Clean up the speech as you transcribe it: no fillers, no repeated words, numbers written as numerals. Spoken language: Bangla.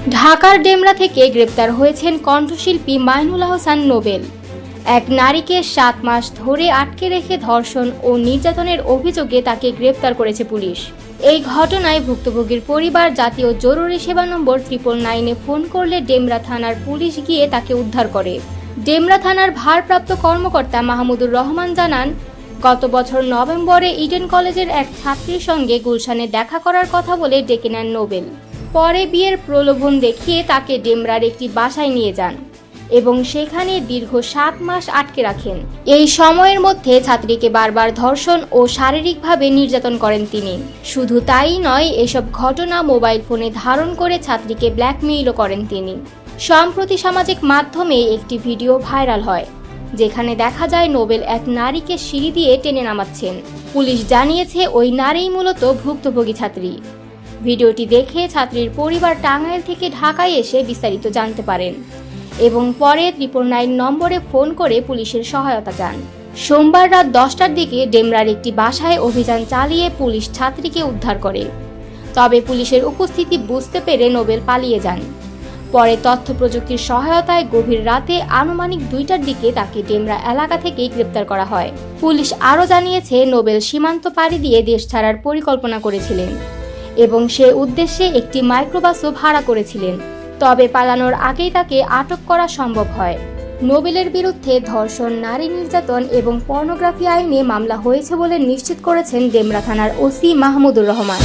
ঢাকার ডেমরা থেকে গ্রেপ্তার হয়েছেন কণ্ঠশিল্পী মাইনুল আহসান নোবেল। এক নারীকে ৭ মাস ধরে আটকে রেখে ধর্ষণ ও নির্যাতনের অভিযোগে তাকে গ্রেপ্তার করেছে পুলিশ। এই ঘটনায় ভুক্তভোগীর পরিবার জাতীয় জরুরি সেবা নম্বর 999-এ ফোন করলে ডেমরা থানার পুলিশ গিয়ে তাকে উদ্ধার করে। ডেমরা থানার ভারপ্রাপ্ত কর্মকর্তা মাহমুদুর রহমান জানান, গত বছর নভেম্বরে ইডেন কলেজের এক ছাত্রীর সঙ্গে গুলশানে দেখা করার কথা বলে ডেকে নেন নোবেল। পরে বিয়ের প্রলোভন দেখিয়ে তাকে ডেমরার একটি বাসায় নিয়ে যান এবং সেখানে দীর্ঘ 7 মাস আটকে রাখেন। এই সময়ের মধ্যে ছাত্রীকে বারবার ধর্ষণ ও শারীরিকভাবে নির্যাতন করেন তিনি। শুধু তাই নয়, এসব ঘটনা মোবাইল ফোনে ধারণ করে ছাত্রীকে ব্ল্যাকমেইলও করেন তিনি। সম্প্রতি সামাজিক মাধ্যমে একটি ভিডিও ভাইরাল হয়, যেখানে দেখা যায় নোবেল এক নারীকে সিঁড়ি দিয়ে টেনে নামাচ্ছেন। পুলিশ জানিয়েছে ওই নারীই মূলত ভুক্তভোগী ছাত্রী। ভিডিওটি দেখে ছাত্রীর পরিবার টাঙ্গাইল থেকে ঢাকায় এসে বিস্তারিত জানতে পারেন এবং পরে 999 নম্বরে ফোন করে পুলিশের সহায়তা চান। সোমবার রাত 10টার দিকে ডেমরার একটি বাসায় অভিযান চালিয়ে পুলিশ ছাত্রীকে উদ্ধার করে। তবে পুলিশের উপস্থিতি বুঝতে পেরে নোবেল পালিয়ে যান। পরে তথ্য প্রযুক্তির সহায়তায় গভীর রাতে আনুমানিক 2টার দিকে তাকে ডেমরা এলাকা থেকেই গ্রেপ্তার করা হয়। পুলিশ আরও জানিয়েছে, নোবেল সীমান্ত পাড়ি দিয়ে দেশ ছাড়ার পরিকল্পনা করেছিলেন এবং সে উদ্দেশ্যে একটি মাইক্রোবাসও ভাড়া করেছিলেন। তবে পালানোর আগেই তাকে আটক করা সম্ভব হয়। নোবেলের বিরুদ্ধে ধর্ষণ, নারী নির্যাতন এবং পর্নোগ্রাফি আইনে মামলা হয়েছে বলে নিশ্চিত করেছেন ডেমরা থানার ওসি মাহমুদুর রহমান।